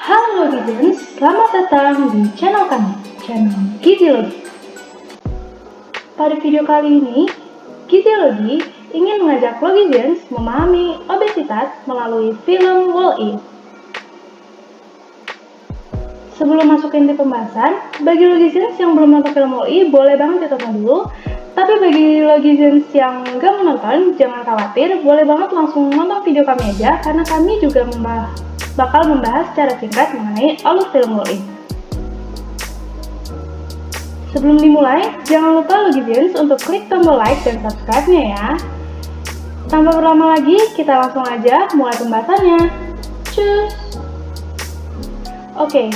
Halo Gizians, selamat datang di channel kami, channel Giziologi. Pada video kali ini, Giziologi ingin mengajak Logizians memahami obesitas melalui film Wall-E. Sebelum masuk ke inti pembahasan, bagi Logizians yang belum nonton film Wall-E, boleh banget ditonton dulu. Tapi bagi Logizians yang nggak menonton, jangan khawatir, boleh banget langsung nonton video kami aja, karena kami juga bakal membahas secara singkat mengenai alur film Wall-E. Sebelum dimulai, jangan lupa Logizians untuk klik tombol like dan subscribe-nya ya. Tanpa berlama lagi, kita langsung aja mulai pembahasannya. Cus! Oke,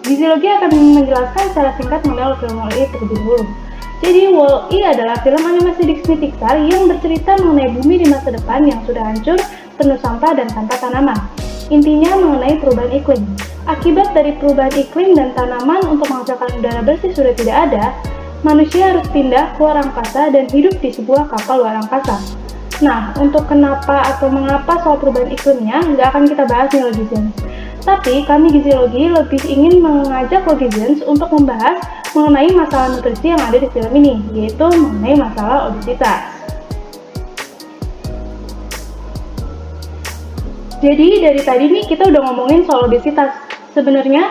Giziologi akan menjelaskan secara singkat mengenai alur film Wall-E terlebih dahulu. Jadi, Wall-E adalah film animasi Disney Pixar yang bercerita mengenai bumi di masa depan yang sudah hancur, penuh sampah dan tanpa tanaman. Intinya mengenai perubahan iklim. Akibat dari perubahan iklim dan tanaman untuk menghasilkan udara bersih sudah tidak ada, manusia harus pindah ke luar angkasa dan hidup di sebuah kapal luar angkasa. Nah, untuk kenapa atau mengapa soal perubahan iklimnya, nggak akan kita bahas nih Logizians. Tapi, kami Giziologi lebih ingin mengajak Logizians untuk membahas mengenai masalah nutrisi yang ada di film ini, yaitu mengenai masalah obesitas. Jadi dari tadi nih kita udah ngomongin soal obesitas. Sebenarnya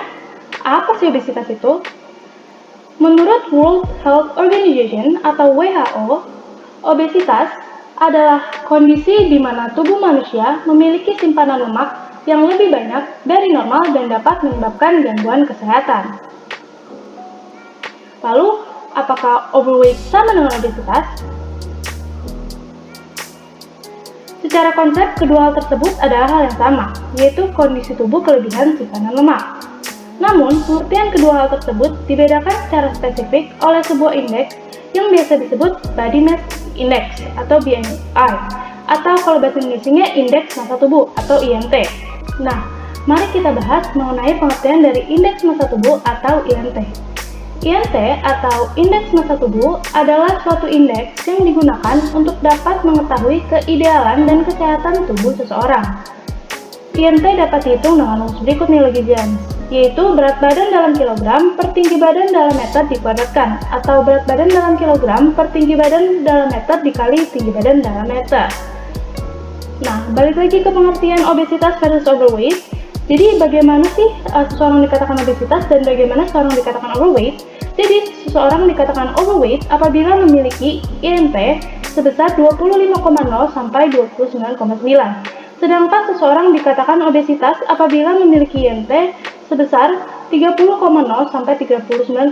apa sih obesitas itu? Menurut World Health Organization atau WHO, obesitas adalah kondisi di mana tubuh manusia memiliki simpanan lemak yang lebih banyak dari normal dan dapat menyebabkan gangguan kesehatan. Lalu, apakah overweight sama dengan obesitas? Secara konsep, kedua hal tersebut adalah hal yang sama, yaitu kondisi tubuh kelebihan simpanan lemak. Namun, pengertian kedua hal tersebut dibedakan secara spesifik oleh sebuah indeks yang biasa disebut Body Mass Index atau BMI, atau kalau bahasa Indonesia Indeks Massa Tubuh atau IMT. Nah, mari kita bahas mengenai pengertian dari Indeks Massa Tubuh atau IMT. IMT atau Indeks Massa Tubuh adalah suatu indeks yang digunakan untuk dapat mengetahui keidealan dan kesehatan tubuh seseorang. IMT dapat dihitung dengan rumus berikut nih Logizians, yaitu berat badan dalam kilogram per tinggi badan dalam meter dikuadratkan, atau berat badan dalam kilogram per tinggi badan dalam meter dikali tinggi badan dalam meter. Nah, balik lagi ke pengertian obesitas versus overweight. Jadi bagaimana sih seseorang dikatakan obesitas dan bagaimana seseorang dikatakan overweight? Jadi seseorang dikatakan overweight apabila memiliki IMT sebesar 25,0 sampai 29,9. Sedangkan seseorang dikatakan obesitas apabila memiliki IMT sebesar 30,0 sampai 39,9.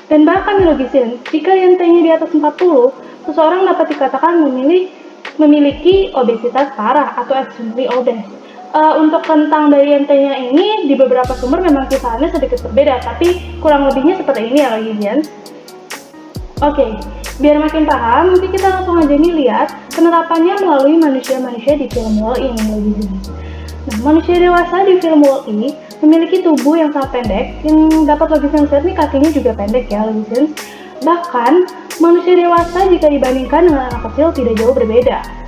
Dan bahkan Logizians, jika IMT-nya di atas 40, seseorang dapat dikatakan memiliki obesitas parah atau extremely obese. Untuk rentang dari IMT-nya ini di beberapa sumber memang kisarannya sedikit berbeda, tapi kurang lebihnya seperti ini ya Logizians. Oke, biar makin paham, mungkin kita langsung aja nih lihat penerapannya melalui manusia-manusia di film Wall-E ini Logizians. Nah, manusia dewasa di film Wall-E memiliki tubuh yang sangat pendek, yang dapat Logizians lihat nih kakinya juga pendek ya Logizians. Bahkan, manusia dewasa jika dibandingkan dengan anak kecil tidak jauh berbeda.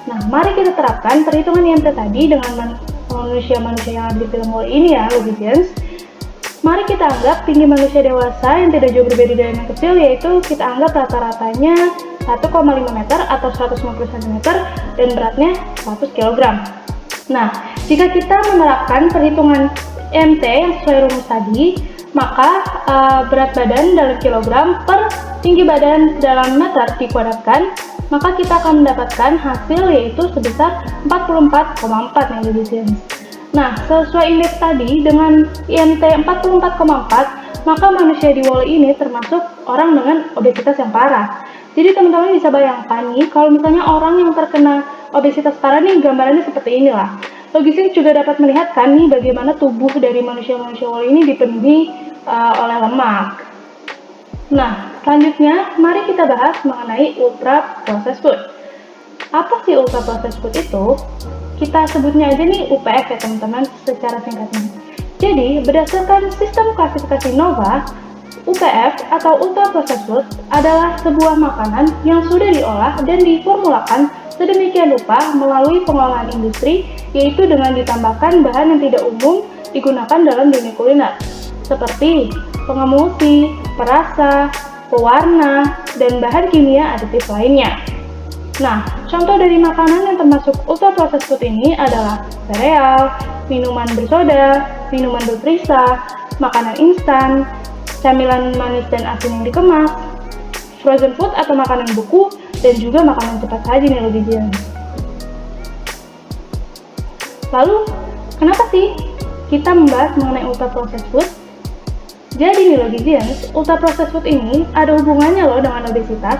Nah, mari kita terapkan perhitungan IMT tadi dengan manusia-manusia yang ada di film Wall-E ini ya, Logizians. Mari kita anggap tinggi manusia dewasa yang tidak jauh berbeda dari anak kecil, yaitu kita anggap rata-ratanya 1,5 meter atau 150 cm dan beratnya 100 kg. Nah, jika kita menerapkan perhitungan IMT yang sesuai rumus tadi, maka berat badan dalam kilogram per tinggi badan dalam meter dikuadratkan, maka kita akan mendapatkan hasil yaitu sebesar 44,4 nih Logizians. Nah, sesuai indeks tadi dengan IMT 44,4, maka manusia di Wall-E ini termasuk orang dengan obesitas yang parah. Jadi teman-teman bisa bayangkan nih, kalau misalnya orang yang terkena obesitas parah nih, gambarannya seperti inilah. Logizians juga dapat melihat kan nih bagaimana tubuh dari manusia-manusia Wall-E ini dipenuhi oleh lemak. Nah, selanjutnya mari kita bahas mengenai ultra processed food. Apa sih ultra processed food itu? Kita sebutnya aja nih UPF ya teman-teman secara singkatnya. Jadi, berdasarkan sistem klasifikasi NOVA, UPF atau ultra processed food adalah sebuah makanan yang sudah diolah dan diformulakan sedemikian rupa melalui pengolahan industri yaitu dengan ditambahkan bahan yang tidak umum digunakan dalam dunia kuliner, seperti pengemulsi, perasa, pewarna, dan bahan kimia aditif lainnya. Nah, contoh dari makanan yang termasuk ultra processed food ini adalah sereal, minuman bersoda, minuman berperisa, makanan instan, camilan manis dan asin yang dikemas, frozen food atau makanan beku, dan juga makanan cepat saji nih Logizians. Lalu, kenapa sih kita membahas mengenai ultra processed food? Jadi nih Logizians, ultra processed food ini ada hubungannya loh dengan obesitas.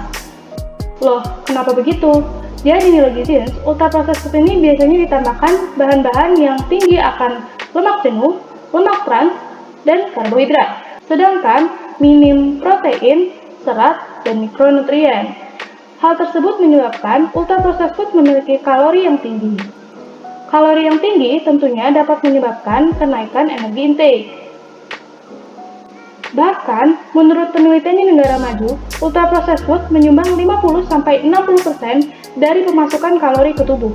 Loh, kenapa begitu? Jadi nih Logizians, ultra processed food ini biasanya ditambahkan bahan-bahan yang tinggi akan lemak jenuh, lemak trans, dan karbohidrat. Sedangkan minim protein, serat, dan mikronutrien. Hal tersebut menyebabkan ultra processed food memiliki kalori yang tinggi. Kalori yang tinggi tentunya dapat menyebabkan kenaikan energi intake. Bahkan, menurut penelitian di negara maju, ultra processed food menyumbang 50-60% dari pemasukan kalori ke tubuh.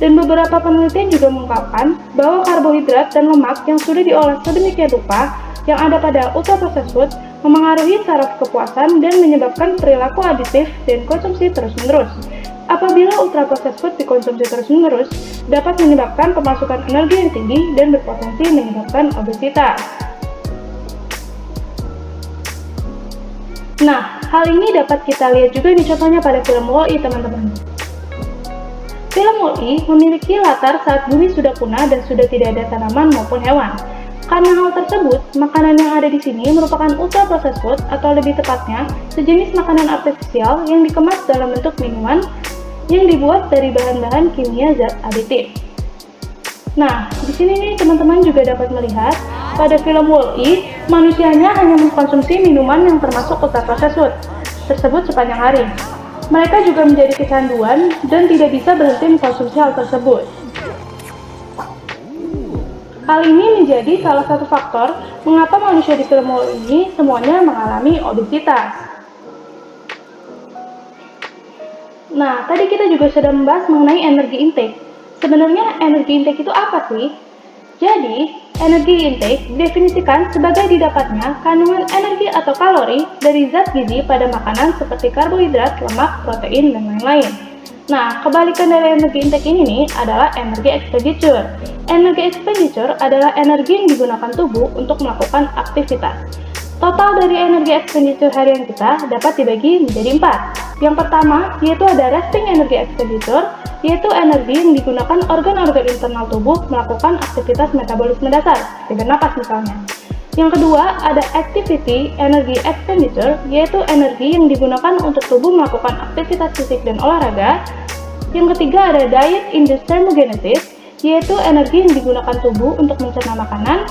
Dan beberapa penelitian juga mengungkapkan bahwa karbohidrat dan lemak yang sudah diolah sedemikian rupa yang ada pada ultra processed food memengaruhi saraf kepuasan dan menyebabkan perilaku aditif dan konsumsi terus-menerus. Apabila ultra processed food dikonsumsi terus-menerus, dapat menyebabkan pemasukan energi yang tinggi dan berpotensi menyebabkan obesitas. Nah, hal ini dapat kita lihat juga nih contohnya pada film Wall-E teman-teman. Film Wall-E memiliki latar saat bumi sudah punah dan sudah tidak ada tanaman maupun hewan. Karena hal tersebut, makanan yang ada di sini merupakan ultra processed food atau lebih tepatnya sejenis makanan artifisial yang dikemas dalam bentuk minuman yang dibuat dari bahan-bahan kimia zat aditif. Nah, di sini nih teman-teman juga dapat melihat pada film Wall-E, manusianya hanya mengkonsumsi minuman yang termasuk ultra processed food tersebut sepanjang hari. Mereka juga menjadi kecanduan dan tidak bisa berhenti mengkonsumsi hal tersebut. Hal ini menjadi salah satu faktor mengapa manusia di film Wall-E ini semuanya mengalami obesitas. Nah, tadi kita juga sudah membahas mengenai energi intake. Sebenarnya energi intake itu apa sih? Jadi, energi intake didefinisikan sebagai didapatnya kandungan energi atau kalori dari zat gizi pada makanan seperti karbohidrat, lemak, protein, dan lain-lain. Nah, kebalikan dari energi intake ini nih adalah energi expenditure. Energi expenditure adalah energi yang digunakan tubuh untuk melakukan aktivitas. Total dari energi expenditure harian kita dapat dibagi menjadi 4. Yang pertama, yaitu ada resting energy expenditure, yaitu energi yang digunakan organ-organ internal tubuh melakukan aktivitas metabolisme dasar, seperti bernapas misalnya. Yang kedua, ada activity energy expenditure, yaitu energi yang digunakan untuk tubuh melakukan aktivitas fisik dan olahraga. Yang ketiga, ada diet induced thermogenesis, yaitu energi yang digunakan tubuh untuk mencerna makanan.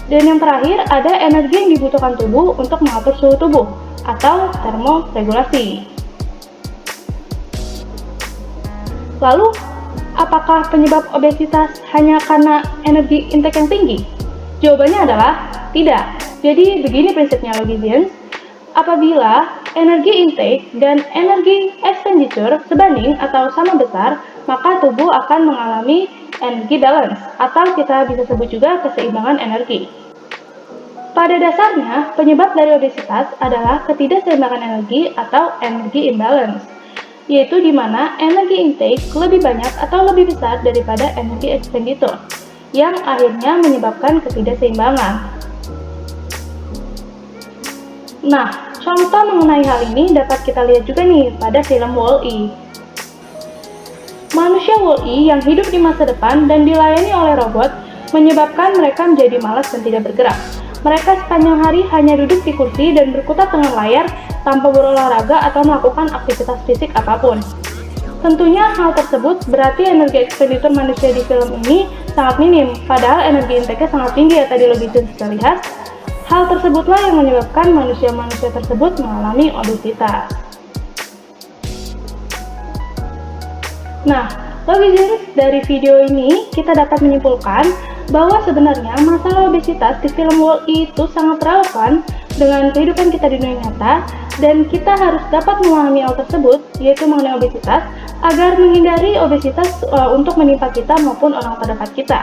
Dan yang terakhir, ada energi yang dibutuhkan tubuh untuk mengatur suhu tubuh, atau termoregulasi. Lalu, apakah penyebab obesitas hanya karena energi intake yang tinggi? Jawabannya adalah tidak. Jadi begini prinsipnya Logizians, apabila energi intake dan energi expenditure sebanding atau sama besar, maka tubuh akan mengalami energi balance, atau kita bisa sebut juga keseimbangan energi. Pada dasarnya, penyebab dari obesitas adalah ketidakseimbangan energi atau energi imbalance, yaitu di mana energi intake lebih banyak atau lebih besar daripada energi expenditure, yang akhirnya menyebabkan ketidakseimbangan. Nah, contoh mengenai hal ini dapat kita lihat juga nih pada film Wall-E. Manusia Wall-E yang hidup di masa depan dan dilayani oleh robot menyebabkan mereka menjadi malas dan tidak bergerak. Mereka sepanjang hari hanya duduk di kursi dan berkutat dengan layar tanpa berolahraga atau melakukan aktivitas fisik apapun. Tentunya hal tersebut berarti energi expenditure manusia di film ini sangat minim, padahal energi intake-nya sangat tinggi ya tadi Logizians sudah lihat. Hal tersebutlah yang menyebabkan manusia-manusia tersebut mengalami obesitas. Nah, Logizians, dari video ini kita dapat menyimpulkan bahwa sebenarnya masalah obesitas di film Wall-E itu sangat relevan dengan kehidupan kita di dunia nyata, dan kita harus dapat memahami hal tersebut, yaitu mengenai obesitas, agar menghindari obesitas untuk menimpa kita maupun orang terdekat kita.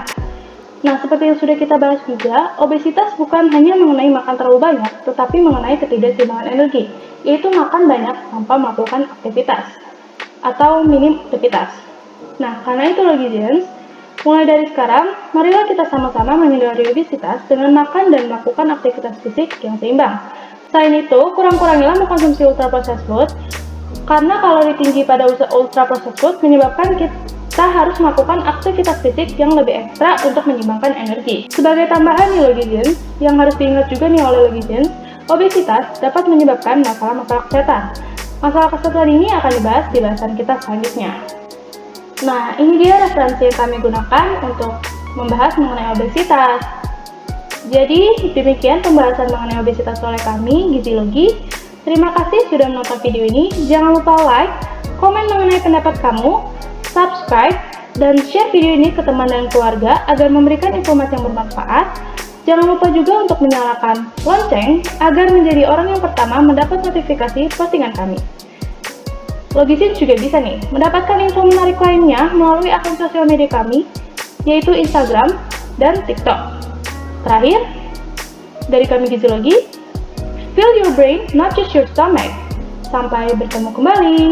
Nah, seperti yang sudah kita bahas juga, obesitas bukan hanya mengenai makan terlalu banyak, tetapi mengenai ketidakseimbangan energi, yaitu makan banyak tanpa melakukan aktivitas atau minim aktivitas. Nah, karena itu Logizians, mulai dari sekarang, marilah kita sama-sama menghindari obesitas dengan makan dan melakukan aktivitas fisik yang seimbang. Selain itu, kurang-kurangilah mengkonsumsi ultra processed food, karena kalori tinggi pada ultra processed food menyebabkan kita harus melakukan aktivitas fisik yang lebih ekstra untuk menyeimbangkan energi. Sebagai tambahan nih Logizians, yang harus diingat juga nih oleh Logizians, obesitas dapat menyebabkan masalah-masalah kesehatan. Masalah kesehatan ini akan dibahas di bahasan kita selanjutnya. Nah, ini dia referensi yang kami gunakan untuk membahas mengenai obesitas. Jadi, demikian pembahasan mengenai obesitas oleh kami, Gizi Logi. Terima kasih sudah menonton video ini. Jangan lupa like, komen mengenai pendapat kamu, subscribe, dan share video ini ke teman dan keluarga agar memberikan informasi yang bermanfaat. Jangan lupa juga untuk menyalakan lonceng agar menjadi orang yang pertama mendapat notifikasi postingan kami. Logizians juga bisa nih mendapatkan info menarik lainnya melalui akun sosial media kami, yaitu Instagram dan TikTok. Terakhir, dari kami Gizi Logi, fill your brain, not just your stomach. Sampai bertemu kembali.